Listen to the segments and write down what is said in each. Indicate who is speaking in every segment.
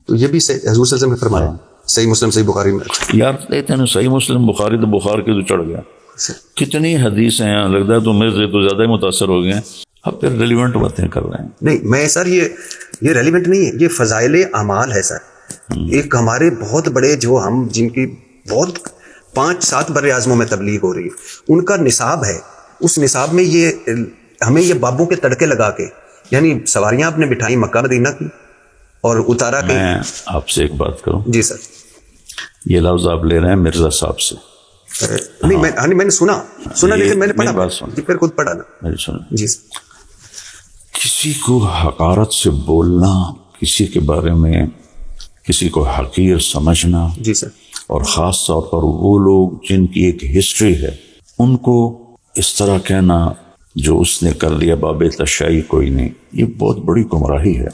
Speaker 1: تو یہ بھی حضور صلی اللہ علیہ وسلم نے فرمایا صحیح مسلم صحیح بخاری میں.
Speaker 2: یار کہتے ہیں صحیح مسلم بخاری تو بخار کے تو چڑھ گیا. کتنی حدیث ہیں لگتا ہے تو میرے سے تو زیادہ ہی متاثر ہو گئے ہیں. اب پھر ریلیونٹ باتیں کر رہے ہیں.
Speaker 1: نہیں میں سر یہ ریلیونٹ نہیں ہے, یہ فضائل اعمال ہے سر. ایک ہمارے بہت بڑے جو ہم جن کی بہت 5-7 بر اعظموں میں تبلیغ ہو رہی ہے, ان کا نصاب ہے. اس نصاب میں یہ ہمیں یہ بابوں کے تڑکے لگا کے, یعنی سواریاں آپ نے بٹھائی مکہ مدینہ کی اور اتارا کہ.
Speaker 2: میں آپ سے ایک بات کروں.
Speaker 1: جی سر.
Speaker 2: یہ لفظ آپ لے رہے ہیں مرزا صاحب سے.
Speaker 1: نہیں میں نے سنا لیکن میں نے پڑھا.
Speaker 2: بات سن
Speaker 1: پھر خود پڑھا نا.
Speaker 2: میری سن.
Speaker 1: جی سر.
Speaker 2: کسی کو حقارت سے بولنا, کسی کے بارے میں کسی کو حقیر سمجھنا,
Speaker 1: جی سر,
Speaker 2: اور خاص طور پر وہ لوگ جن کی ایک ہسٹری ہے ان کو اس طرح کہنا جو اس نے کر لیا باب تشیع کوئی نہیں, یہ بہت بڑی گمراہی ہے.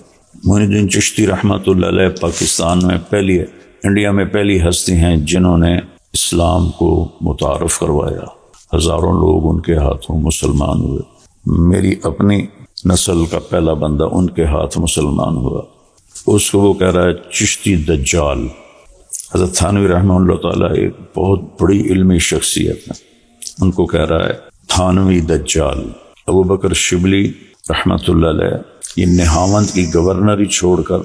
Speaker 2: معین الدین چشتی رحمۃ اللہ علیہ پاکستان میں انڈیا میں پہلی ہستی ہیں جنہوں نے اسلام کو متعارف کروایا. ہزاروں لوگ ان کے ہاتھوں مسلمان ہوئے. میری اپنی نسل کا پہلا بندہ ان کے ہاتھ مسلمان ہوا. اس کو وہ کہہ رہا ہے چشتی دجال. حضرت تھانوی رحمہ اللہ تعالیٰ ایک بہت بڑی علمی شخصیت ہے, ان کو کہہ رہا ہے تھانوی دجال. ابو بکر شبلی رحمۃ اللہ علیہ یہ نہاوند کی گورنری چھوڑ کر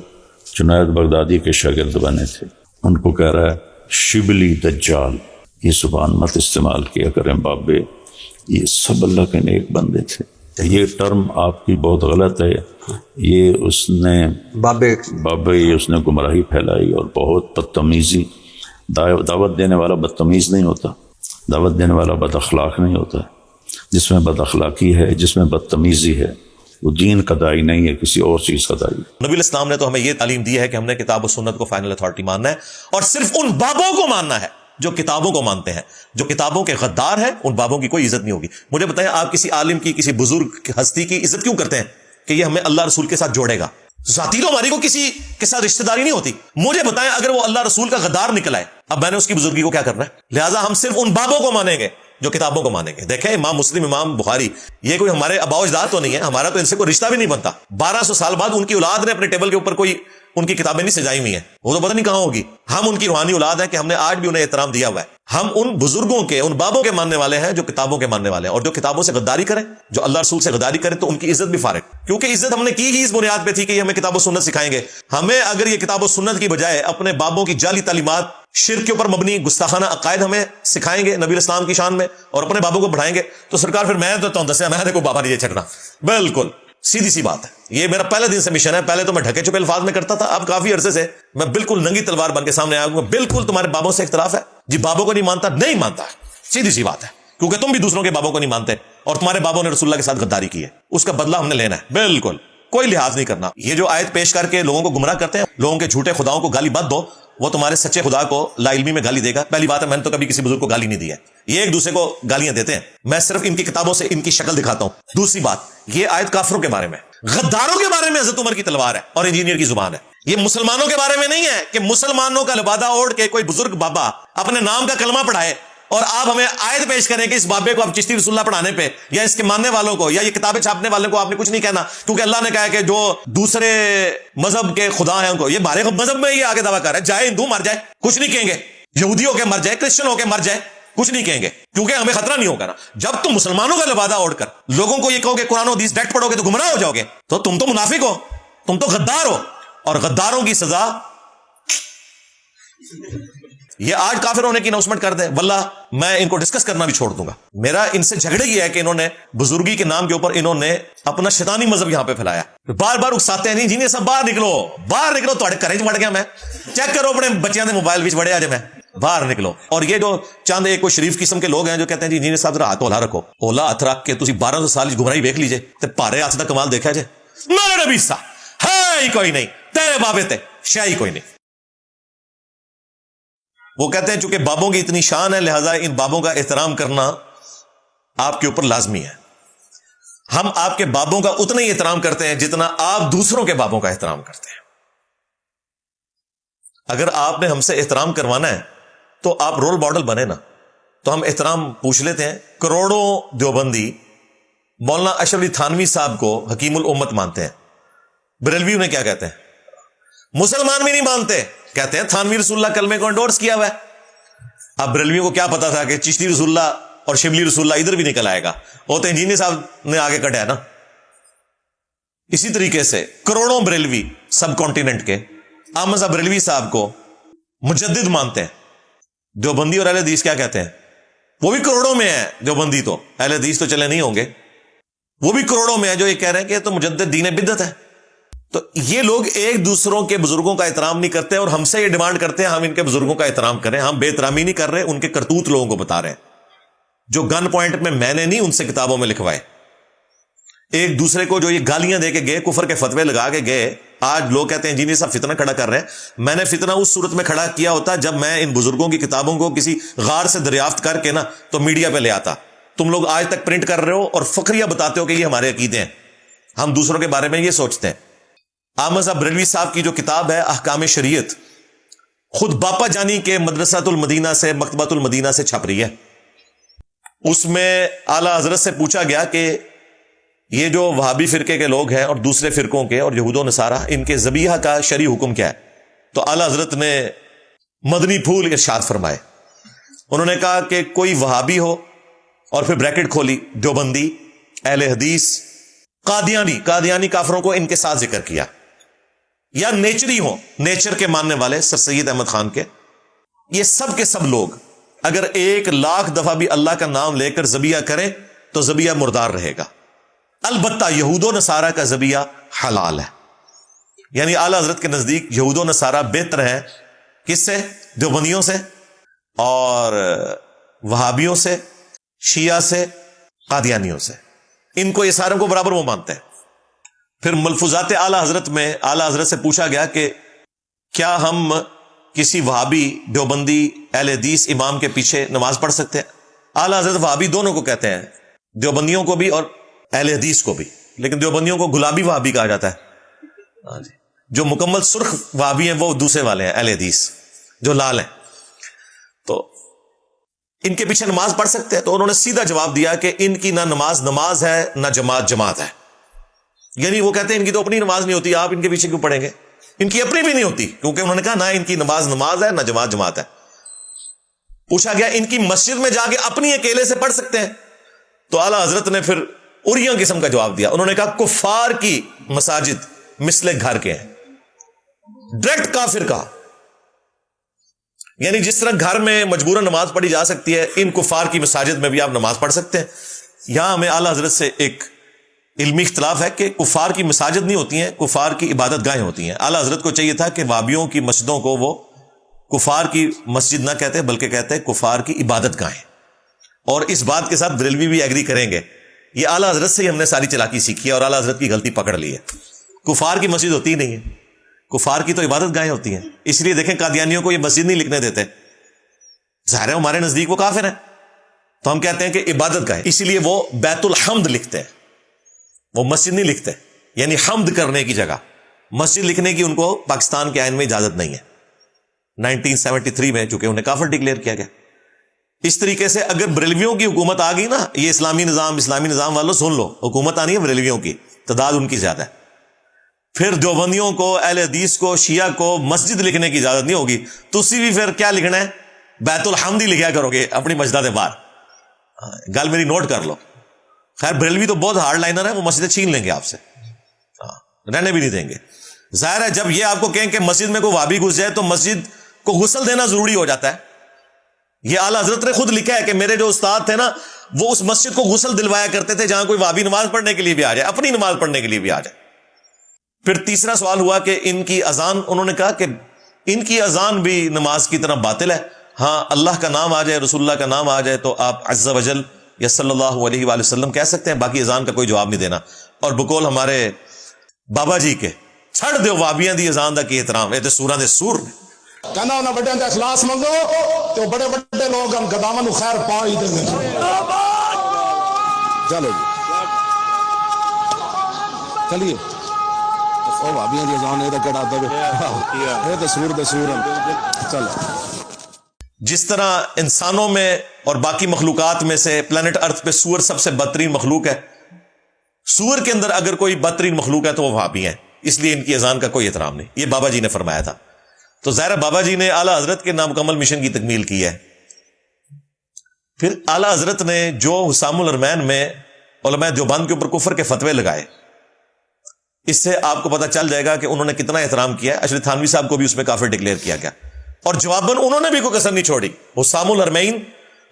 Speaker 2: جنید بغدادی کے شاگرد بنے تھے, ان کو کہہ رہا ہے شبلی دجال. یہ زبان مت استعمال کیا کریں بابے, یہ سب اللہ کے نیک بندے تھے. یہ ٹرم آپ کی بہت غلط ہے. یہ اس نے بابے یہ اس نے گمراہی پھیلائی اور بہت بدتمیزی. دعوت دینے والا بدتمیز نہیں ہوتا, دعوت دینے والا بد اخلاق نہیں ہوتا. جس میں بد اخلاقی ہے, جس میں بدتمیزی ہے, وہ دین کا داعی نہیں ہے, کسی اور چیز کا داعی.
Speaker 3: نبی الاسلام نے تو ہمیں یہ تعلیم دی ہے کہ ہم نے کتاب و سنت کو فائنل اتھارٹی ماننا ہے, اور صرف ان بابوں کو ماننا ہے جو کتابوں کو مانتے ہیں. جو کتابوں کے غدار ہیں ان بابوں کی کوئی عزت نہیں ہوگی. مجھے بتائیں آپ کسی عالم کی, کسی بزرگ ہستی کی عزت کیوں کرتے ہیں؟ کہ یہ ہمیں اللہ رسول کے ساتھ جوڑے گا. ذاتی تو ہماری کو کسی کے ساتھ رشتہ داری نہیں ہوتی. مجھے بتائیں اگر وہ اللہ رسول کا غدار نکلا ہے, اب میں نے اس کی بزرگی کو کیا کرنا ہے؟ لہٰذا ہم صرف ان بابوں کو مانیں گے جو کتابوں کو مانیں گے. دیکھیں امام مسلم, امام بخاری, یہ کوئی ہمارے آباء و اجداد تو نہیں ہے, ہمارا تو ان سے کوئی رشتہ بھی نہیں بنتا. 1200 سال بعد ان کی اولاد نے اپنے ٹیبل کے اوپر کوئی ان کی کتابیں نہیں سجائی ہوئی ہیں, وہ تو پتہ نہیں کہاں ہوگی. ہم ان کی روحانی اولاد ہیں کہ ہم نے آج بھی انہیں احترام دیا ہوا ہے. ہم ان بزرگوں کے, ان بابوں کے ماننے والے ہیں جو کتابوں کے ماننے والے ہیں, اور جو کتابوں سے غداری کریں, جو اللہ رسول سے غداری کریں, تو ان کی عزت بھی فارغ, کیونکہ عزت ہم نے کی ہی اس بنیاد پہ تھی کہ یہ ہمیں کتاب و سنت سکھائیں گے. ہمیں اگر یہ کتاب و سنت کی بجائے اپنے بابوں کی جعلی تعلیمات, شرک کے اوپر مبنی گستاخانہ عقائد ہمیں سکھائیں گے نبی اسلام کی شان میں, اور اپنے بابوں کو بڑھائیں گے, تو سرکار پھر میں تو دسیا میں نے کوئی بابا نہیں چھٹنا. بالکل سیدھی سی بات ہے. یہ میرا پہلے دن سے مشن ہے. پہلے تو میں ڈھکے چھپے الفاظ میں کرتا تھا, اب کافی عرصے سے میں بالکل ننگی تلوار بن کے سامنے آیا ہوں. بالکل تمہارے بابوں سے اختلاف ہے جی, بابوں کو نہیں مانتا, نہیں مانتا, سیدھی سی بات ہے, کیونکہ تم بھی دوسروں کے بابوں کو نہیں مانتے, اور تمہارے بابوں نے رسول اللہ کے ساتھ غداری کی ہے, اس کا بدلہ ہم نے لینا ہے. بالکل کوئی لحاظ نہیں کرنا. یہ جو آیت پیش کر کے لوگوں کو گمراہ کرتے ہیں, لوگوں کے جھوٹے خداؤں کو گالی مت دو, وہ تمہارے سچے خدا کو لا علمی میں گالی دے گا. پہلی بات ہے, میں نے تو کبھی کسی بزرگ کو گالی نہیں دی ہے, یہ ایک دوسرے کو گالیاں دیتے ہیں, میں صرف ان کی کتابوں سے ان کی شکل دکھاتا ہوں. دوسری بات, یہ آیت کافروں کے بارے میں, غداروں کے بارے میں حضرت عمر کی تلوار ہے اور انجینئر کی زبان ہے. یہ مسلمانوں کے بارے میں نہیں ہے کہ مسلمانوں کا لبادہ اوڑھ کے کوئی بزرگ بابا اپنے نام کا کلمہ پڑھائے اور آپ ہمیں آیت پیش کریں کہ اس بابے کو آپ چشتی رسول اللہ پڑھانے پہ, یا اس کے ماننے والوں کو, یا یہ کتابیں چھاپنے والوں کو آپ نے کچھ نہیں کہنا, کیونکہ اللہ نے کہا کہ جو دوسرے مذہب کے خدا ہیں ان کو, یہ بارے مذہب میں یہ آگے دعویٰ کر رہا ہے, چاہے ہندو مر جائے کچھ نہیں کہیں گے, یہودی ہو کے مر جائے, کرسچن ہو کے مر جائے کچھ نہیں کہیں گے, کیونکہ ہمیں خطرہ نہیں ہوگا نا. جب تم مسلمانوں کا لبادہ اوڑھ کر لوگوں کو یہ کہو کہ قرآن و حدیث ڈائریکٹ پڑھو گے تو گمراہ ہو جاؤ گے, تو تم تو منافق ہو, تم تو غدار ہو, اور غداروں کی سزا یہ آج کافر ہونے کی اناؤنسمنٹ کر دیں. واللہ میں ان کو ڈسکس کرنا بھی چھوڑ دوں گا. میرا ان سے جھگڑے یہ ہے کہ انہوں نے بزرگی کے نام کے اوپر انہوں نے اپنا شیطانی مذہب یہاں پہ پھیلایا. بار بار اکساتے ہیں, نہیں جی سب باہر نکلو, باہر نکلو, تھوڑے کریں وڑ گیا میں, چیک کرو اپنے بچیاں دے موبائل وچ وڑے آ جائے, میں باہر نکلو. اور یہ جو چاند ایک کوئی شریف قسم کے لوگ ہیں جو کہتے ہیں جی انجینئر صاحب ذرا ہاتھ اولا رکھو, اولا ہاتھ رکھ کے تسی 1200 سال گمراہی دیکھ لیجئے تے پارے ہاتھ دا کمال دیکھا جائے. میرے نبی سا ہے ہی کوئی نہیں, تیرے بابے تے شے ہی کوئی نہیں. وہ کہتے ہیں چونکہ بابوں کی اتنی شان ہے لہذا ان بابوں کا احترام کرنا آپ کے اوپر لازمی ہے. ہم آپ کے بابوں کا اتنا ہی احترام کرتے ہیں جتنا آپ دوسروں کے بابوں کا احترام کرتے ہیں. اگر آپ نے ہم سے احترام کروانا ہے تو آپ رول ماڈل بنے نا, تو ہم احترام پوچھ لیتے ہیں. کروڑوں دیوبندی مولانا اشرف علی تھانوی صاحب کو حکیم الامت مانتے ہیں, بریلوی انہیں کیا کہتے ہیں؟ مسلمان بھی نہیں مانتے, کہتے ہیں تھانوی رسول اللہ کلمے کو انڈورس کیا ہوا ہے. اب بریلویوں کو کیا پتا تھا کہ چشتی رسول اللہ اور شبلی رسول اللہ ادھر بھی نکل آئے گا, وہ تو انجینئر صاحب نے آگے کٹا ہے نا. اسی طریقے سے کروڑوں بریلوی سب کانٹیننٹ کے احمد صاحب بریلوی صاحب کو مجدد مانتے ہیں. دیوبندی اور اہل حدیث کیا کہتے ہیں؟ وہ بھی کروڑوں میں ہے. دیوبندی تو, اہل حدیث تو چلے نہیں ہوں گے, وہ بھی کروڑوں میں ہے جو یہ کہہ رہے ہیں کہ تو مجدد دین بدعت ہے. تو یہ لوگ ایک دوسروں کے بزرگوں کا احترام نہیں کرتے اور ہم سے یہ ڈیمانڈ کرتے ہیں ہم ان کے بزرگوں کا احترام کریں. ہم بے احترامی نہیں کر رہے, ان کے کرتوت لوگوں کو بتا رہے ہیں جو گن پوائنٹ میں نے نہیں ان سے کتابوں میں لکھوائے. ایک دوسرے کو جو یہ گالیاں دے کے گئے, کفر کے فتوے لگا کے گئے, آج لوگ کہتے ہیں انجینئر صاحب فتنہ کھڑا کر رہے ہیں. میں نے فتنہ اس صورت میں کھڑا کیا ہوتا جب میں ان بزرگوں کی کتابوں کو کسی غار سے دریافت کر کے نا تو میڈیا پہ لے آتا. تم لوگ آج تک پرنٹ کر رہے ہو اور فخریہ بتاتے ہو کہ یہ ہمارے عقیدے ہیں, ہم دوسروں کے بارے میں یہ سوچتے ہیں. احمد صاحب بریلوی صاحب کی جو کتاب ہے احکام شریعت, خود باپا جانی کے مدرسۃ المدینہ سے, مکتبۃ المدینہ سے چھپ رہی ہے. اس میں اعلیٰ حضرت سے پوچھا گیا کہ یہ جو وہابی فرقے کے لوگ ہیں اور دوسرے فرقوں کے اور یہود و نصارہ, ان کے ذبیحہ کا شرعی حکم کیا ہے؟ تو اعلیٰ حضرت نے مدنی پھول ارشاد فرمائے. انہوں نے کہا کہ کوئی وہابی ہو, اور پھر بریکٹ کھولی, دیوبندی, اہل حدیث, قادیانی کافروں کو ان کے ساتھ ذکر کیا, یا نیچری ہوں, نیچر کے ماننے والے سر سید احمد خان کے, یہ سب کے سب لوگ اگر 1,00,000 دفعہ بھی اللہ کا نام لے کر ذبیحہ کریں تو ذبیحہ مردار رہے گا. البتہ یہود و نصارہ کا ذبیحہ حلال ہے. یعنی اعلیٰ حضرت کے نزدیک یہود و نصارہ بہتر ہیں کس سے؟ دیوبندیوں سے اور وہابیوں سے, شیعہ سے, قادیانیوں سے. ان کو یہ ساروں کو برابر وہ مانتے ہیں. پھر ملفوظات اعلیٰ حضرت میں اعلیٰ حضرت سے پوچھا گیا کہ کیا ہم کسی وہابی, دیوبندی, اہل حدیث امام کے پیچھے نماز پڑھ سکتے ہیں؟ اعلیٰ حضرت وہابی دونوں کو کہتے ہیں, دیوبندیوں کو بھی اور اہل حدیث کو بھی. لیکن دیوبندیوں کو گلابی وہابی کہا جاتا ہے, جو مکمل سرخ وہابی ہیں وہ دوسرے والے ہیں, اہل حدیث جو لال ہیں. تو ان کے پیچھے نماز پڑھ سکتے ہیں؟ تو انہوں نے سیدھا جواب دیا کہ ان کی نہ نماز ہے نہ جماعت ہے. یعنی وہ کہتے ہیں ان کی تو اپنی نماز نہیں ہوتی, آپ ان کے پیچھے کیوں پڑھیں گے؟ ان کی اپنی بھی نہیں ہوتی, کیونکہ انہوں نے کہا نہ ان کی نماز ہے نہ جماعت ہے. پوچھا گیا ان کی مسجد میں جا کے اپنی اکیلے سے پڑھ سکتے ہیں؟ تو اعلیٰ حضرت نے پھر اریاں قسم کا جواب دیا. انہوں نے کہا کفار کی مساجد مثل گھر کے ہیں. ڈائریکٹ کافر کا, یعنی جس طرح گھر میں مجبوراً نماز پڑھی جا سکتی ہے, ان کفار کی مساجد میں بھی آپ نماز پڑھ سکتے ہیں. یہاں ہمیں اعلیٰ حضرت سے ایک علمی اختلاف ہے کہ کفار کی مساجد نہیں ہوتی ہیں, کفار کی عبادت گاہیں ہوتی ہیں. اعلیٰ حضرت کو چاہیے تھا کہ وہابیوں کی مسجدوں کو وہ کفار کی مسجد نہ کہتے بلکہ کہتے کفار کی عبادت گاہیں. اور اس بات کے ساتھ بریلوی بھی ایگری کریں گے. یہ اعلیٰ حضرت سے ہی ہم نے ساری چلاکی سیکھی ہے اور اعلیٰ حضرت کی غلطی پکڑ لی ہے. کفار کی مسجد ہوتی ہی نہیں ہے, کفار کی تو عبادت گاہیں ہوتی ہیں. اس لیے دیکھیں قادیانیوں کو یہ مسجد نہیں لکھنے دیتے, ظاہر ہے ہمارے نزدیک وہ کافر ہیں, تو ہم کہتے ہیں کہ عبادت گاہیں, اسی لیے وہ بیت الحمد لکھتے ہیں, وہ مسجد نہیں لکھتے. یعنی حمد کرنے کی جگہ مسجد لکھنے کی ان کو پاکستان کے آئین میں اجازت نہیں ہے, 1973 میں, چونکہ انہیں کافر ڈکلیئر کیا گیا. اس طریقے سے اگر بریلویوں کی حکومت آ گئی نا, یہ اسلامی نظام والوں سن لو, حکومت آنی ہے بریلویوں کی, تعداد ان کی زیادہ ہے. پھر دیوبندیوں کو, اہل حدیث کو, شیعہ کو مسجد لکھنے کی اجازت نہیں ہوگی. تسی بھی پھر کیا لکھنا ہے؟ بیت الحمد ہی لکھیا کرو گے اپنی مسجدوں کے باہر. گل میری نوٹ کر لو. خیر بریلوی تو بہت ہارڈ لائنر ہے, وہ مسجدیں چھین لیں گے آپ سے, رہنے بھی نہیں دیں گے. ظاہر ہے جب یہ آپ کو کہیں کہ مسجد میں کوئی وہابی گھس جائے تو مسجد کو غسل دینا ضروری ہو جاتا ہے. یہ اعلیٰ حضرت نے خود لکھا ہے کہ میرے جو استاد تھے نا وہ اس مسجد کو غسل دلوایا کرتے تھے جہاں کوئی وہابی نماز پڑھنے کے لیے بھی آ جائے, اپنی نماز پڑھنے کے لیے بھی آ جائے. پھر تیسرا سوال ہوا کہ ان کی اذان, انہوں نے کہا کہ ان کی اذان بھی نماز کی طرح باطل ہے. ہاں اللہ کا نام آ جائے, رسول اللہ کا نام آ جائے تو آپ عز و جل یا صلی اللہ علیہ وآلہ وسلم کہہ سکتے ہیں, باقی اذان کا کوئی جواب نہیں دینا. اور بقول ہمارے بابا جی کے, چھڑ دیو وابیاں دی اذان دا کی احترام, یہ تے سوراں دے سور نے.
Speaker 4: کہنا انہاں بڑے دا اخلاص منگو تو بڑے بڑے لوگ ہم گداواں نو خیر پا ہی دیں. چلو جی چلیے, او وابیاں دی اذان اے دا کیڑا ادب ہے, اے تے سور چلو.
Speaker 3: جس طرح انسانوں میں اور باقی مخلوقات میں سے پلانٹ ارتھ پہ سور سب سے بدترین مخلوق ہے, سور کے اندر اگر کوئی بدترین مخلوق ہے تو وہ وہابی ہیں. اس لیے ان کی اذان کا کوئی احترام نہیں. یہ بابا جی نے فرمایا تھا. تو ظاہر بابا جی نے اعلیٰ حضرت کے نامکمل مشن کی تکمیل کی ہے. پھر اعلیٰ حضرت نے جو حسام الحرمین میں علماء دیوبند کے اوپر کفر کے فتوے لگائے, اس سے آپ کو پتہ چل جائے گا کہ انہوں نے کتنا احترام کیا ہے. اشرف تھانوی صاحب کو بھی اس میں کافر ڈکلیئر کیا گیا, اور جواباً انہوں نے بھی کوئی کسر نہیں چھوڑی. حسام الحرمین,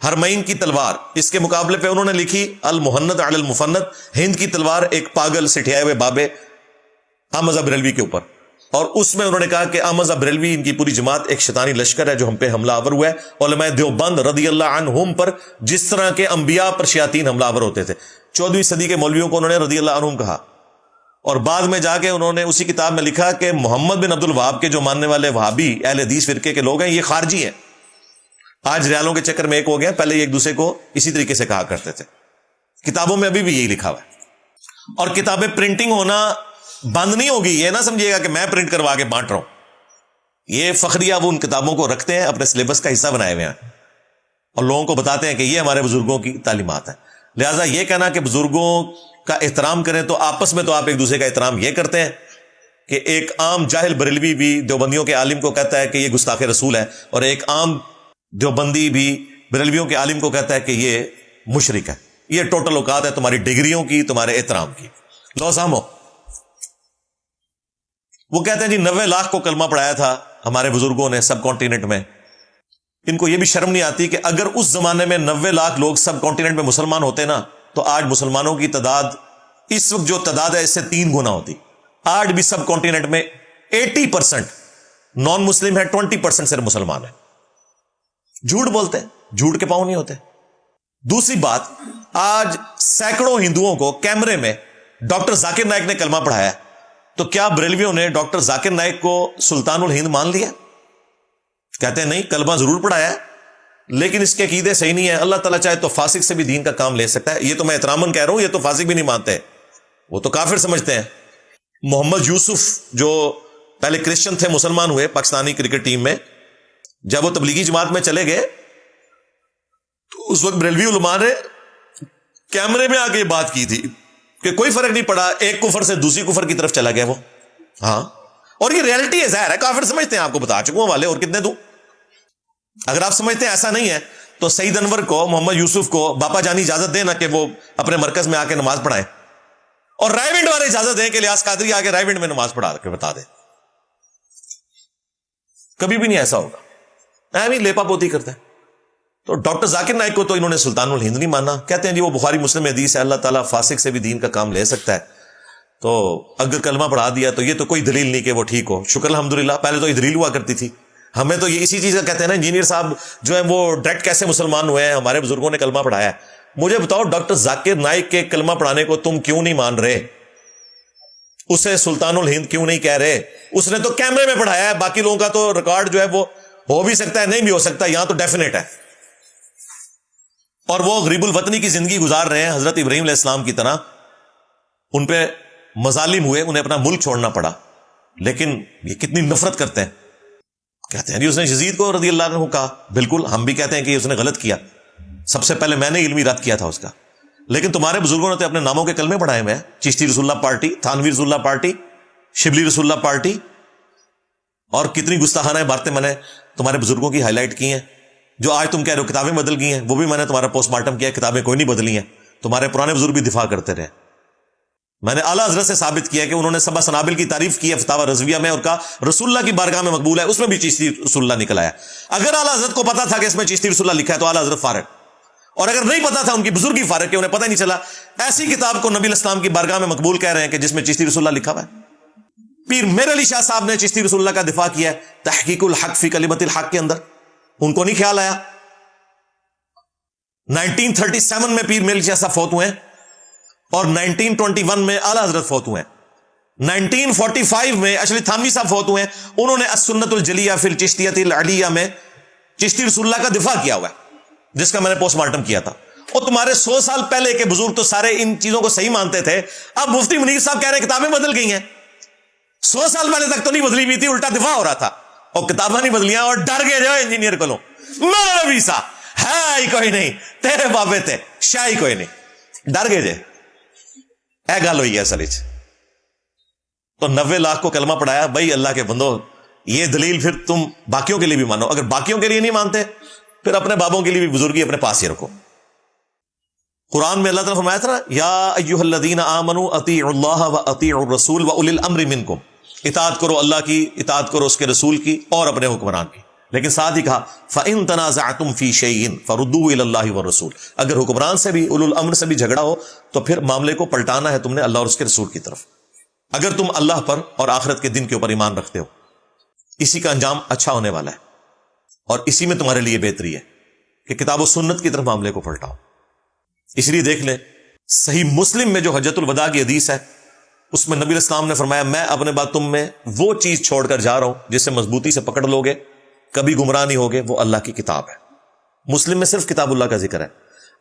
Speaker 3: حرمین کی تلوار, اس کے مقابلے پہ انہوں نے لکھی المحنت علی المفنت, ہند کی تلوار ایک پاگل سٹھیائے ہوئے بابے احمد بریلوی کے اوپر. اور اس میں انہوں نے کہا کہ احمد بریلوی ان کی پوری جماعت ایک شیطانی لشکر ہے جو ہم پہ حملہ آور ہوا ہے علماء دیوبند رضی اللہ عنہم پر, جس طرح کے انبیاء پر شیاطین حملہ آور ہوتے تھے. 14ویں صدی کے مولویوں کو انہوں نے رضی اللہ عنہم کہا, اور بعد میں جا کے انہوں نے اسی کتاب میں لکھا کہ محمد بن عبد الوہاب کے جو ماننے والے وہابی اہل حدیث فرقے کے لوگ ہیں یہ خارجی ہیں. آج ریالوں کے چکر میں ایک ہو گئے, پہلے یہ ایک دوسرے کو اسی طریقے سے کہا کرتے تھے. کتابوں میں ابھی بھی یہی لکھا ہوا ہے. اور کتابیں پرنٹنگ ہونا بند نہیں ہوگی, یہ نہ سمجھیے گا کہ میں پرنٹ کروا کے بانٹ رہا ہوں. یہ فخریہ وہ ان کتابوں کو رکھتے ہیں, اپنے سلیبس کا حصہ بنائے ہوئے ہیں, اور لوگوں کو بتاتے ہیں کہ یہ ہمارے بزرگوں کی تعلیمات ہیں. لہٰذا یہ کہنا کہ بزرگوں کا احترام کریں, تو آپس میں تو آپ ایک دوسرے کا احترام یہ کرتے ہیں کہ ایک عام جاہل بریلوی بھی دیوبندیوں کے عالم کو کہتا ہے کہ یہ گستاخ رسول ہے, اور ایک عام دیوبندی بھی بریلویوں کے عالم کو کہتا ہے کہ یہ مشرک ہے. یہ ٹوٹل اوقات ہے تمہاری ڈگریوں کی, تمہارے احترام کی. لو سامو, وہ کہتے ہیں جی 90 لاکھ کو کلمہ پڑھایا تھا ہمارے بزرگوں نے سب کانٹیننٹ میں. ان کو یہ بھی شرم نہیں آتی کہ اگر اس زمانے میں 90 لاکھ لوگ سب کانٹیننٹ میں مسلمان ہوتے نا, تو آج مسلمانوں کی تعداد اس وقت جو تعداد ہے اس سے 3 گنا ہوتی. آج بھی سب کانٹیننٹ میں 80% نان مسلم ہے, 20% صرف مسلمان ہے. جھوٹ بولتے ہیں, جھوٹ کے پاؤں نہیں ہوتے. دوسری بات, آج سینکڑوں ہندوؤں کو کیمرے میں ڈاکٹر ذاکر نائک نے کلمہ پڑھایا, تو کیا بریلویوں نے ڈاکٹر ذاکر نائک کو سلطان الہند مان لیا؟ کہتے ہیں نہیں, کلمہ ضرور پڑھایا لیکن اس کے عقیدے صحیح نہیں ہے. اللہ تعالیٰ چاہے تو فاسق سے بھی دین کا کام لے سکتا ہے. یہ تو میں احتراماً کہہ رہا ہوں, یہ تو فاسق بھی نہیں مانتے, وہ تو کافر سمجھتے ہیں. محمد یوسف جو پہلے کرسچن تھے, مسلمان ہوئے پاکستانی کرکٹ ٹیم میں, جب وہ تبلیغی جماعت میں چلے گئے تو اس وقت بریلوی علماء نے کیمرے میں آ کے یہ بات کی تھی کہ کوئی فرق نہیں پڑا, ایک کفر سے دوسری کفر کی طرف چلا گیا وہ. ہاں, اور یہ ریئلٹی ہے, ظاہر ہے کافر سمجھتے ہیں, آپ کو بتا چکا ہوں والے, اور کتنے دوں. اگر آپ سمجھتے ہیں ایسا نہیں ہے تو سعید انور کو, محمد یوسف کو باپا جانی اجازت دیں نا کہ وہ اپنے مرکز میں آ کے نماز پڑھائیں, اور رائے ونڈ والے اجازت دیں کہ لیاس قادری آ کے رائے ونڈ میں نماز پڑھا کے بتا دیں. کبھی بھی نہیں ایسا ہوگا, ایویں لیپا پوتی کرتے ہیں. تو ڈاکٹر ذاکر نائک کو تو انہوں نے سلطان الہند نہیں مانا. کہتے ہیں جی وہ بخاری مسلم حدیث ہے, اللہ تعالیٰ فاسق سے بھی دین کا کام لے سکتا ہے. تو اگر کلمہ پڑھا دیا تو یہ تو کوئی دلیل نہیں کہ وہ ٹھیک ہو. شکر الحمدللہ, پہلے تو یہ دلیل ہوا کرتی تھی. ہمیں تو یہ اسی چیز کا کہتے ہیں نا, انجینئر صاحب جو ہیں وہ ڈائریکٹ کیسے مسلمان ہوئے ہیں, ہمارے بزرگوں نے کلمہ پڑھایا ہے. مجھے بتاؤ ڈاکٹر ذاکر نائک کے کلمہ پڑھانے کو تم کیوں نہیں مان رہے؟ اسے سلطان الہند کیوں نہیں کہہ رہے؟ اس نے تو کیمرے میں پڑھایا ہے, باقی لوگوں کا تو ریکارڈ جو ہے وہ ہو بھی سکتا ہے, نہیں بھی ہو سکتا, یہاں تو ڈیفینیٹ ہے. اور وہ غریب الوطنی کی زندگی گزار رہے ہیں حضرت ابراہیم علیہ السلام کی طرح. ان پہ مظالم ہوئے, انہیں اپنا ملک چھوڑنا پڑا, لیکن یہ کتنی نفرت کرتے ہیں. کہتے ہیں جی اس نے یزید کو رضی اللہ عنہ کہا, بالکل ہم بھی کہتے ہیں کہ اس نے غلط کیا, سب سے پہلے میں نے علمی رد کیا تھا اس کا. لیکن تمہارے بزرگوں نے تو اپنے ناموں کے کلمے پڑھائے ہوئے ہیں, چشتی رسول اللہ پارٹی, تھانوی رسول اللہ پارٹی, شبلی رسول اللہ پارٹی, اور کتنی گستاخانہ باتیں میں نے تمہارے بزرگوں کی ہائی لائٹ کی ہیں. جو آج تم کہہ رہے ہو کتابیں بدل گئی ہیں, وہ بھی میں نے تمہارا پوسٹ مارٹم کیا, کتابیں کوئی نہیں بدلی ہیں, تمہارے پرانے بزرگ بھی دفاع کرتے رہے. میں نے اعلیٰ حضرت سے ثابت کیا کہ انہوں نے سبا سنابل کی تعریف کی ہے فتاوی رضویہ میں, اور کہا رسول اللہ کی بارگاہ میں مقبول ہے, اس میں بھی چشتی رسول اللہ نکل آیا. اگر اعلیٰ حضرت کو پتا تھا کہ اس میں چشتی رسول اللہ لکھا ہے تو اعلیٰ حضرت فارغ, اور اگر نہیں پتا تھا ان کی بزرگی فارغ کہ انہیں پتہ نہیں چلا, ایسی کتاب کو نبی علیہ السلام کی بارگاہ میں مقبول کہہ رہے ہیں کہ جس میں چشتی رسول اللہ لکھا ہوا ہے. پیر میر علی شاہ صاحب نے چشتی رسول اللہ کا دفاع کیا ہے تحقیق الحق فی کلمت الحق کے اندر, ان کو نہیں خیال آیا. 1937 میں پیر میر علی شاہ صاحب فوت ہوئے ہیں, اور 1921 میں اعلیٰ حضرت فوت ہوئے ہیں. 1945 میں اشرف تھانوی صاحب فوت ہوئے ہیں, انہوں نے السنت الجلیہ فی الچشتیۃ العلیہ میں چشتی رسول اللہ کا دفاع کیا ہوا ہے, جس کا میں نے پوسٹ مارٹم کیا تھا. اور تمہارے 100 سال پہلے کے بزرگ تو سارے ان چیزوں کو صحیح مانتے تھے. اب مفتی منیر صاحب کہہ رہے ہیں کتابیں بدل گئی ہیں. 100 سال پہلے تک تو نہیں بدلی ہوئی تھی, الٹا دفاع ہو رہا تھا, اور کتابیں نہیں بدلیاں, اور ڈر گئے جو انجینئر کو مولوی صاحب ہے ہی کوئی نہیں, تیرے بابے تھے شاہ ہی کوئی نہیں, ڈر گئے جے. اے گل ہوئی ہے اصل وچ. تو 90 لاکھ کو کلمہ پڑھایا. بھائی اللہ کے بندو، یہ دلیل پھر تم باقیوں کے لیے بھی مانو. اگر باقیوں کے لیے نہیں مانتے پھر اپنے بابوں کے لیے بھی بزرگی اپنے پاس ہی رکھو. قرآن میں اللہ تعالیٰ فرمایا تھا نا، یا ایھا الذین آمنوا اطیعوا اللہ واطیعوا الرسول واولی الامر منکم. اطاعت کرو اللہ کی، اطاعت کرو اس کے رسول کی اور اپنے حکمران کی. لیکن ساتھ ہی کہا فَإِن تَنَازَعْتُمْ فِي شَيْءٍ فَرُدُّوهُ إِلَى اللَّهِ وَالرَّسُولِ. اگر حکمران سے بھی، اولو الامر سے بھی جھگڑا ہو تو پھر معاملے کو پلٹانا ہے تم نے اللہ اور اس کے رسول کی طرف. اگر تم اللہ پر اور آخرت کے دن کے اوپر ایمان رکھتے ہو، اسی کا انجام اچھا ہونے والا ہے اور اسی میں تمہارے لیے بہتری ہے کہ کتاب و سنت کی طرف معاملے کو پلٹاؤ. اس لیے دیکھ لیں صحیح مسلم میں جو حجۃ الوداع کی حدیث ہے، اس میں نبی علیہ السلام نے فرمایا میں اپنے بعد تم میں وہ چیز چھوڑ کر جا رہا ہوں جسے مضبوطی سے پکڑ لوگے کبھی گمراہ نہیں ہوگے، وہ اللہ کی کتاب ہے. مسلم میں صرف کتاب اللہ کا ذکر ہے.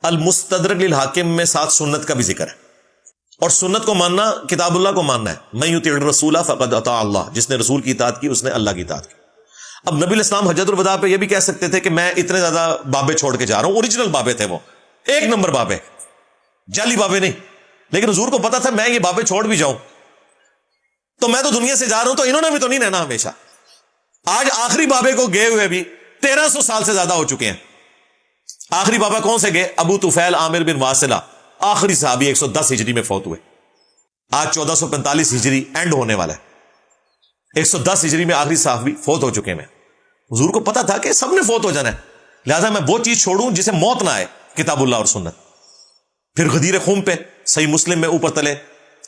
Speaker 3: المستدرک للحاکم میں ساتھ سنت کا بھی ذکر ہے، اور سنت کو ماننا کتاب اللہ کو ماننا ہے. من یطیع الرسول فقد اطاع اللہ. جس نے رسول کی اطاعت کی اس نے اللہ کی اطاعت کی. اب نبی علیہ السلام حجۃ الوداع پہ یہ بھی کہہ سکتے تھے کہ میں اتنے زیادہ بابے چھوڑ کے جا رہا ہوں. اوریجنل بابے تھے، وہ ایک نمبر بابے، جعلی بابے نہیں. لیکن حضور کو پتا تھا میں یہ بابے چھوڑ بھی جاؤں تو میں تو دنیا سے جا رہا ہوں، تو انہوں نے بھی تو نہیں رہنا ہمیشہ. آج آخری بابے کو گئے ہوئے بھی 1300 سال سے زیادہ ہو چکے ہیں. آخری بابا کون سے گئے؟ ابو طفیل عامر بن واصلہ، آخری صحابی 110 ہجری میں فوت ہوئے. آج 1445 ہجری اینڈ ہونے والا ہے. 110 ہجری میں آخری صحابی فوت ہو چکے ہیں. حضور کو پتا تھا کہ سب نے فوت ہو جانا ہے، لہذا میں وہ چیز چھوڑوں جسے موت نہ آئے، کتاب اللہ اور سنت. پھر غدیر خم پہ صحیح مسلم میں اوپر تلے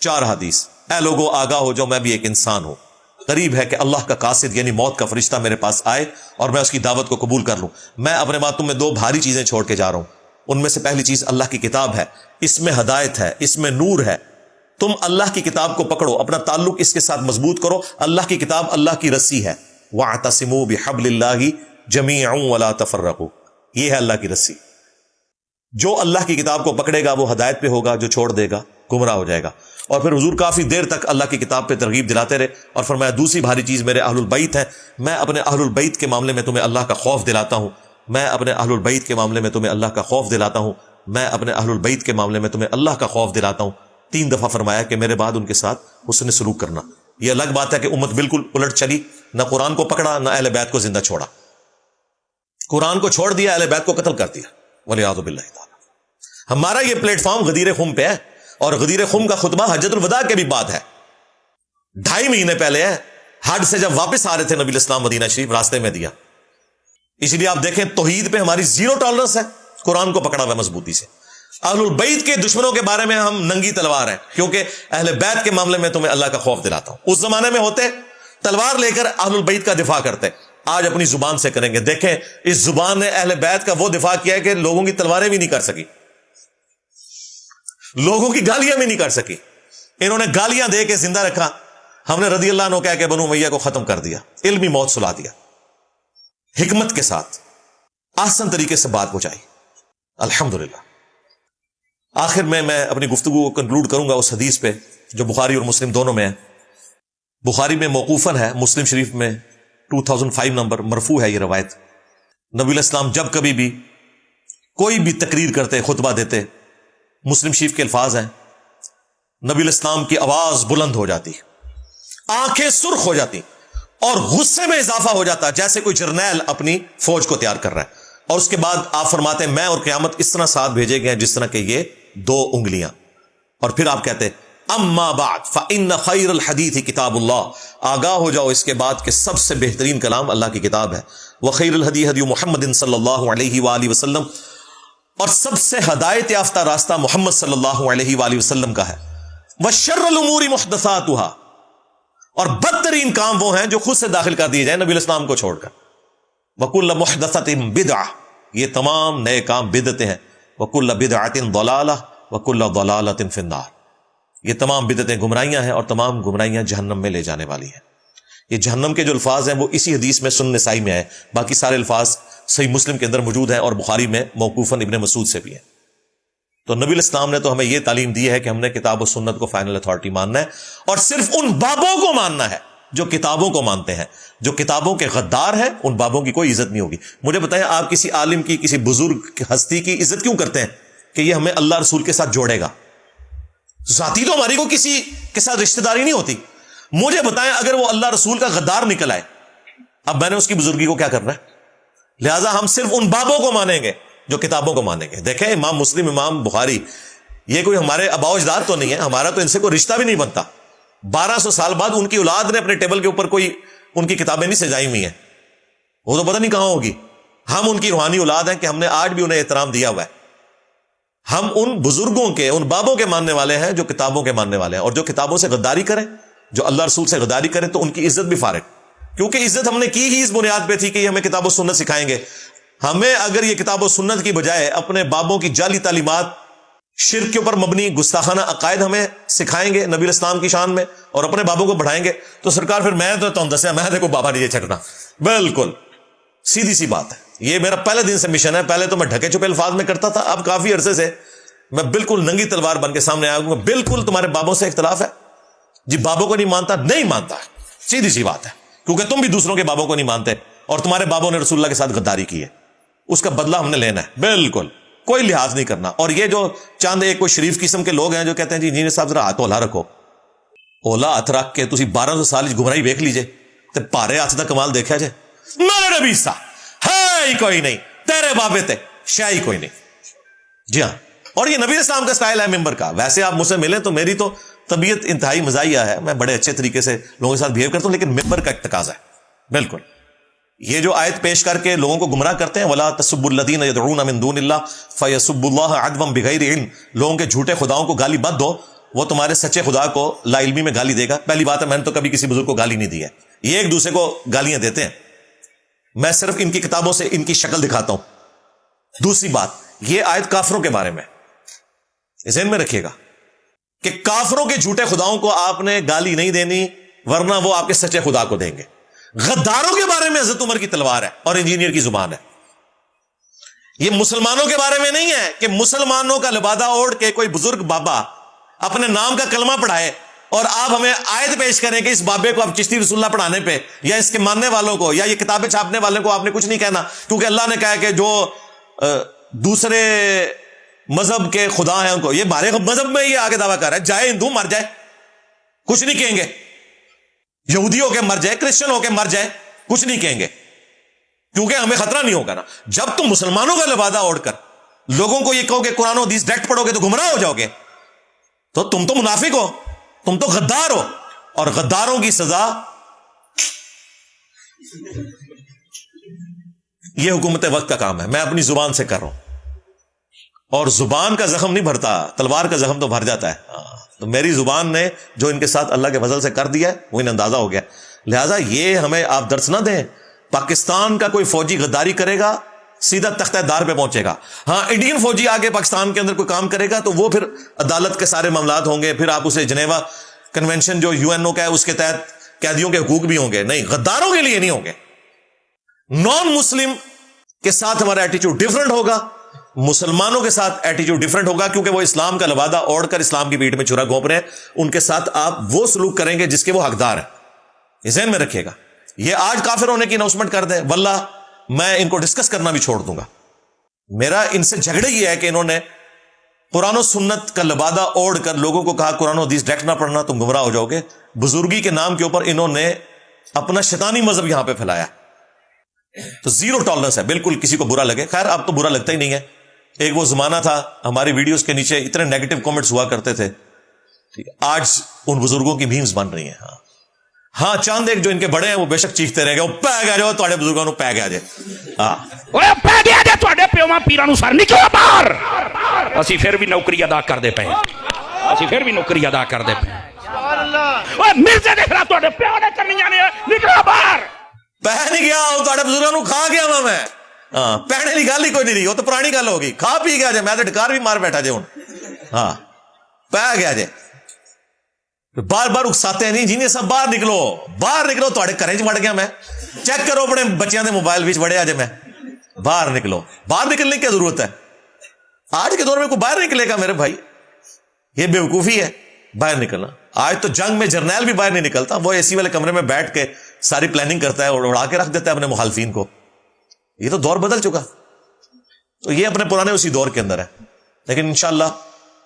Speaker 3: 4 حدیث. اے لوگو آگاہ ہو جاؤ، میں بھی ایک انسان ہوں. قریب ہے کہ اللہ کا قاصد یعنی موت کا فرشتہ میرے پاس آئے اور میں اس کی دعوت کو قبول کر لوں. میں اپنے بعد تم میں 2 بھاری چیزیں چھوڑ کے جا رہا ہوں. ان میں سے پہلی چیز اللہ کی کتاب ہے. اس میں ہدایت ہے، اس میں نور ہے. تم اللہ کی کتاب کو پکڑو، اپنا تعلق اس کے ساتھ مضبوط کرو. اللہ کی کتاب اللہ کی رسی ہے. وَاعْتَصِمُوا بِحَبْلِ اللَّهِ جَمِيعًا وَلَا تَفَرَّقُوا. یہ ہے اللہ کی رسی. جو اللہ کی کتاب کو پکڑے گا وہ ہدایت پہ ہوگا، جو چھوڑ دے گا گمراہ ہو جائے گا. اور پھر حضور کافی دیر تک اللہ کی کتاب پہ ترغیب دلاتے رہے اور فرمایا دوسری بھاری چیز میرے اہل البیت ہیں. میں اپنے اہل البیت کے معاملے میں تمہیں اللہ کا خوف دلاتا ہوں. میں اپنے اہل البیت کے معاملے میں تمہیں اللہ کا خوف دلاتا ہوں. میں اپنے اہل البیت کے معاملے میں تمہیں اللہ کا خوف دلاتا ہوں. 3 دفعہ فرمایا کہ میرے بعد ان کے ساتھ حسن سلوک کرنا. یہ الگ بات ہے کہ امت بالکل الٹ چلی، نہ قرآن کو پکڑا نہ اہل بیت کو زندہ چھوڑا. قرآن کو چھوڑ دیا، اہل بیت کو قتل کر دیا، والعیاذ باللہ تعالی. ہمارا یہ پلیٹ فارم غدیر خم پہ ہے، اور غدیر خم کا خطبہ حجۃ الوداع کے بھی بعد ہے. 2.5 مہینے پہلے ہے، حج سے جب واپس آ رہے تھے نبی اسلام مدینہ شریف، راستے میں دیا. اس لیے آپ دیکھیں توحید پہ ہماری 0 ٹالرنس ہے، قرآن کو پکڑا ہوا مضبوطی سے. اہل البیت کے دشمنوں کے بارے میں ہم ننگی تلوار ہیں، کیونکہ اہل بیت کے معاملے میں تمہیں اللہ کا خوف دلاتا ہوں. اس زمانے میں ہوتے تلوار لے کر اہل البیت کا دفاع کرتے، آج اپنی زبان سے کریں گے. دیکھیں اس زبان نے اہل بیت کا وہ دفاع کیا ہے کہ لوگوں کی تلواریں بھی نہیں کر سکی، لوگوں کی گالیاں بھی نہیں کر سکی. انہوں نے گالیاں دے کے زندہ رکھا، ہم نے رضی اللہ عنہ کہہ کے بنو امیہ کو ختم کر دیا، علمی موت سلا دیا، حکمت کے ساتھ آسان طریقے سے بات پہنچائی. الحمدللہ. آخر میں اپنی گفتگو کو کنکلوڈ کروں گا اس حدیث پہ جو بخاری اور مسلم دونوں میں ہے. بخاری میں موقوفاً ہے، مسلم شریف میں 2005 نمبر مرفوع ہے یہ روایت. نبی علیہ السلام جب کبھی بھی کوئی بھی تقریر کرتے، خطبہ دیتے، مسلم شریف کے الفاظ ہیں، نبی علیہ السلام کی آواز بلند ہو جاتی، آنکھیں سرخ ہو جاتی اور غصے میں اضافہ ہو جاتا جیسے کوئی جرنیل اپنی فوج کو تیار کر رہا ہے. اور اس کے بعد آپ فرماتے ہیں میں اور قیامت اس طرح ساتھ بھیجے گئے ہیں جس طرح کہ یہ 2 انگلیاں. اور پھر آپ کہتے اما بعد فإن خیر الحدیث کتاب اللہ. آگاہ ہو جاؤ اس کے بعد کہ سب سے بہترین کلام اللہ کی کتاب ہے. وخیر الہدی ہدی محمد صلی اللہ علیہ وآلہ وسلم. اور سب سے ہدایت یافتہ راستہ محمد صلی اللہ علیہ وآلہ وسلم کا ہے. وشر الامور محدثاتها. اور بدترین کام وہ ہیں جو خود سے داخل کر دیے جائیں نبی علیہ السلام کو چھوڑ کر. وکل محدثۃ بدعہ. یہ تمام نئے کام بدعتیں ہیں. وکل بدعۃ ضلالہ وکل ضلالۃ فی النار. یہ تمام بدعتیں گمراہیاں ہیں اور تمام گمراہیاں جہنم میں لے جانے والی ہیں. یہ جہنم کے جو الفاظ ہیں وہ اسی حدیث میں سنن نسائی میں ہے، باقی سارے الفاظ صحیح مسلم کے اندر موجود ہیں اور بخاری میں موقوفاً ابن مسعود سے بھی ہیں. تو نبی علیہ السلام نے تو ہمیں یہ تعلیم دی ہے کہ ہم نے کتاب و سنت کو فائنل اتھارٹی ماننا ہے، اور صرف ان بابوں کو ماننا ہے جو کتابوں کو مانتے ہیں. جو کتابوں کے غدار ہیں ان بابوں کی کوئی عزت نہیں ہوگی. مجھے بتائیں آپ کسی عالم کی، کسی بزرگ ہستی کی عزت کیوں کرتے ہیں؟ کہ یہ ہمیں اللہ رسول کے ساتھ جوڑے گا. ذاتی تو ہماری کو کسی کے ساتھ رشتہ داری نہیں ہوتی، مجھے بتائیں اگر وہ اللہ رسول کا غدار نکل آئے, اب میں نے اس کی بزرگی کو کیا کرنا ہے؟ لہٰذا ہم صرف ان بابوں کو مانیں گے جو کتابوں کو مانیں گے. دیکھیں امام مسلم, امام بخاری, یہ کوئی ہمارے آباء و اجداد تو نہیں ہے, ہمارا تو ان سے کوئی رشتہ بھی نہیں بنتا. 1200 سال بعد ان کی اولاد نے اپنے ٹیبل کے اوپر کوئی ان کی کتابیں نہیں سجائی ہوئی ہیں, وہ تو پتہ نہیں کہاں ہوگی. ہم ان کی روحانی اولاد ہیں کہ ہم نے آج بھی انہیں احترام دیا ہوا ہے. ہم ان بزرگوں کے, ان بابوں کے ماننے والے ہیں جو کتابوں کے ماننے والے ہیں, اور جو کتابوں سے غداری کریں, جو اللہ رسول سے غداری کریں, تو ان کی عزت بھی فارغ, کیونکہ عزت ہم نے کی ہی اس بنیاد پہ تھی کہ یہ ہمیں کتاب و سنت سکھائیں گے. ہمیں اگر یہ کتاب و سنت کی بجائے اپنے بابوں کی جعلی تعلیمات, شرک کے اوپر مبنی گستاخانہ عقائد ہمیں سکھائیں گے نبی اسلام کی شان میں, اور اپنے بابوں کو بڑھائیں گے, تو سرکار پھر میں تو تم دسیا, میں دیکھو بابا نہیں یہ چھٹنا. بالکل سیدھی سی بات ہے. یہ میرا پہلے دن سے مشن ہے. پہلے تو میں ڈھکے چھپے الفاظ میں کرتا تھا, اب کافی عرصے سے میں بالکل ننگی تلوار بن کے سامنے آیا ہوں. بالکل تمہارے بابوں سے اختلاف ہے جی, بابوں کو نہیں مانتا, نہیں مانتا, سیدھی سی بات ہے, کیونکہ تم بھی دوسروں کے بابوں کو نہیں مانتے, اور تمہارے بابوں نے رسول اللہ کے ساتھ غداری کی ہے, اس کا بدلہ ہم نے لینا ہے. بالکل کوئی لحاظ نہیں کرنا. اور یہ جو چاند ایک کوئی شریف قسم کے لوگ ہیں جو کہتے ہیں جی انجینئر صاحب ذرا ہاتھ اولا رکھو, اولا ہاتھ رکھ کے تسی 1200 سال گمراہی ویکھ لیجئے تے پارے ہاتھ دا کمال دیکھا جائے. میرے نبی سا ہے ہی کوئی نہیں, تیرے بابے تے شے ہی کوئی نہیں. جی ہاں, اور یہ نبی اسلام کا سٹائل ہے ممبر کا. ویسے آپ مجھ سے ملیں تو میری تو طبیعت انتہائی مزاحیہ ہے, میں بڑے اچھے طریقے سے لوگوں کے ساتھ بہیو کرتا ہوں, لیکن ممبر کا ایک تقاضا ہے. بالکل یہ جو آیت پیش کر کے لوگوں کو گمراہ کرتے ہیں, وَلَا تَسُبُّوا الَّذِينَ يَدْعُونَ مِن دُونِ اللَّهِ فَيَسُبُّوا اللَّهَ عَدْوًا بِغَيْرِ عِلْمٍ, لوگوں کے جھوٹے خداؤں کو گالی مت دو, وہ تمہارے سچے خدا کو لا علمی میں گالی دے گا. پہلی بات ہے میں نے تو کبھی کسی بزرگ کو گالی نہیں دی ہے, یہ ایک دوسرے کو گالیاں دیتے ہیں, میں صرف ان کی کتابوں سے ان کی شکل دکھاتا ہوں. دوسری بات, یہ آیت کافروں کے بارے میں, ذہن میں رکھیے گا کہ کافروں کے جھوٹے خداؤں کو آپ نے گالی نہیں دینی, ورنہ وہ آپ کے سچے خدا کو دیں گے. غداروں کے بارے میں حضرت عمر کی تلوار ہے اور انجینئر کی زبان ہے. یہ مسلمانوں کے بارے میں نہیں ہے کہ مسلمانوں کا لبادہ اوڑھ کے کوئی بزرگ بابا اپنے نام کا کلمہ پڑھائے اور آپ ہمیں آیت پیش کریں کہ اس بابے کو آپ چشتی رسول اللہ پڑھانے پہ, یا اس کے ماننے والوں کو, یا یہ کتابیں چھاپنے والوں کو آپ نے کچھ نہیں کہنا, کیونکہ اللہ نے کہا کہ جو دوسرے مذہب کے خدا ہیں ان کو, یہ ہمارے مذہب میں یہ آگے دعویٰ کر رہا ہے, جائے ہندو مر جائے کچھ نہیں کہیں گے, یہودی ہو کے مر جائے, کرسچن ہو کے مر جائے کچھ نہیں کہیں گے, کیونکہ ہمیں خطرہ نہیں ہوگا نا. جب تم مسلمانوں کا لبادہ اوڑھ کر لوگوں کو یہ کہو کہ قرآن و حدیث ڈائریکٹ پڑھو گے تو گمراہ ہو جاؤ گے, تو تم تو منافق ہو, تم تو غدار ہو, اور غداروں کی سزا یہ حکومت وقت کا کام ہے. میں اپنی زبان سے کر رہا ہوں, اور زبان کا زخم نہیں بھرتا, تلوار کا زخم تو بھر جاتا ہے. تو میری زبان نے جو ان کے ساتھ اللہ کے فضل سے کر دیا ہے وہ انہیں اندازہ ہو گیا. لہٰذا یہ ہمیں آپ درس نہ دیں. پاکستان کا کوئی فوجی غداری کرے گا سیدھا تختہ دار پہ پہنچے گا. ہاں انڈین فوجی آگے پاکستان کے اندر کوئی کام کرے گا تو وہ پھر عدالت کے سارے معاملات ہوں گے, پھر آپ اسے جنیوا کنونشن جو UN کا ہے اس کے تحت قیدیوں کے حقوق بھی ہوں گے. نہیں, غداروں کے لیے نہیں ہوں گے. نان مسلم کے ساتھ ہمارا ایٹیچیوڈ ڈفرنٹ ہوگا, مسلمانوں کے ساتھ ایٹیچیوڈ ڈفرنٹ ہوگا, کیونکہ وہ اسلام کا لبادہ اوڑھ کر اسلام کی پیٹھ میں چھرا گھونپ رہے ہیں. ان کے ساتھ آپ وہ سلوک کریں گے جس کے وہ حقدار ہیں. یہ ذہن میں رکھیے گا. یہ آج کافر ہونے کی اناؤنسمنٹ کر دیں, واللہ میں ان کو ڈسکس کرنا بھی چھوڑ دوں گا. میرا ان سے جھگڑے یہ ہے کہ انہوں نے قرآن و سنت کا لبادہ اوڑھ کر لوگوں کو کہا قرآن و حدیث ڈائریکٹ نہ پڑھنا, تم گمراہ ہو جاؤ گے. بزرگی کے نام کے اوپر انہوں نے اپنا شیطانی مذہب یہاں پہ پھیلایا. تو زیرو ٹالرنس ہے, بالکل کسی کو برا لگے. خیر اب تو برا لگتا ہی نہیں ہے. ایک وہ زمانہ تھا ہماری ویڈیوز کے نیچے اتنے نیگیٹو کامنٹس ہوا کرتے تھے, آج ان بزرگوں کی میمز بن رہی ہیں. ہاں چاند ایک جو ان کے بڑے ہیں وہ بے شک چیختے رہ گئے, وہ پہ گیا جو تھوڑے بزرگوں نو پہ گیا جے, ہاں
Speaker 5: اوے پہ گیا جے تھوڑے پیواں پیراں نو سر نکلو باہر. اسی پھر بھی نوکری ادا کردے پئے, اسی پھر بھی نوکری ادا کردے پئے. اوے مرزے دیکھ رہا تھوڑے پیو نے کرنیاں نے, نکلو باہر.
Speaker 3: پہ نہیں گیا, وہ تھوڑے بزرگوں نو کھا گیا وا میں. ہاں پہنے کی گل ہی کوئی نہیں رہی, وہ تو پرانی گل ہوگی. کھا پی گیا جے, میں تو ڈکار بھی مار بیٹھا جے ہوں. ہاں پہ گیا جے, بار بار اکساتے ہیں نہیں جی سب باہر نکلو, باہر نکلو, تھوڑے گھریں چ وڑ گیا میں. چیک کرو اپنے بچیاں دے موبائل وچ وڑیا جے میں. باہر نکلو, باہر نکلنے کی کیا ضرورت ہے؟ آج کے دور میں کوئی باہر نکلے گا میرے بھائی؟ یہ بیوقوفی ہے باہر نکلنا. آج تو جنگ میں جرنیل بھی باہر نہیں نکلتا, وہ اے سی والے کمرے میں بیٹھ کے ساری پلاننگ کرتا ہے اور اڑا کے رکھ دیتا ہے اپنے مخالفین کو. یہ تو دور بدل چکا. تو یہ اپنے پرانے اسی دور کے اندر ہے. لیکن انشاءاللہ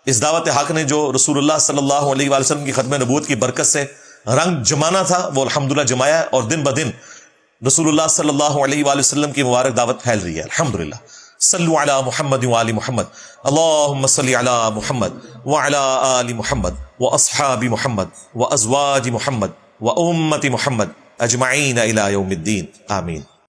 Speaker 3: اس دعوت حق نے جو رسول اللہ صلی اللہ علیہ وآلہ وسلم کی ختم نبوت کی برکت سے رنگ جمانا تھا وہ الحمدللہ جمایا ہے، اور دن بدن رسول اللہ صلی اللہ علیہ وآلہ وسلم کی مبارک دعوت پھیل رہی ہے الحمدللہ. صلو علی محمد وآل محمد، اللہم صلی علی محمد وعلی آل محمد واصحاب محمد وازواج محمد وامت محمد اجمعین الی یوم الدین، آمین.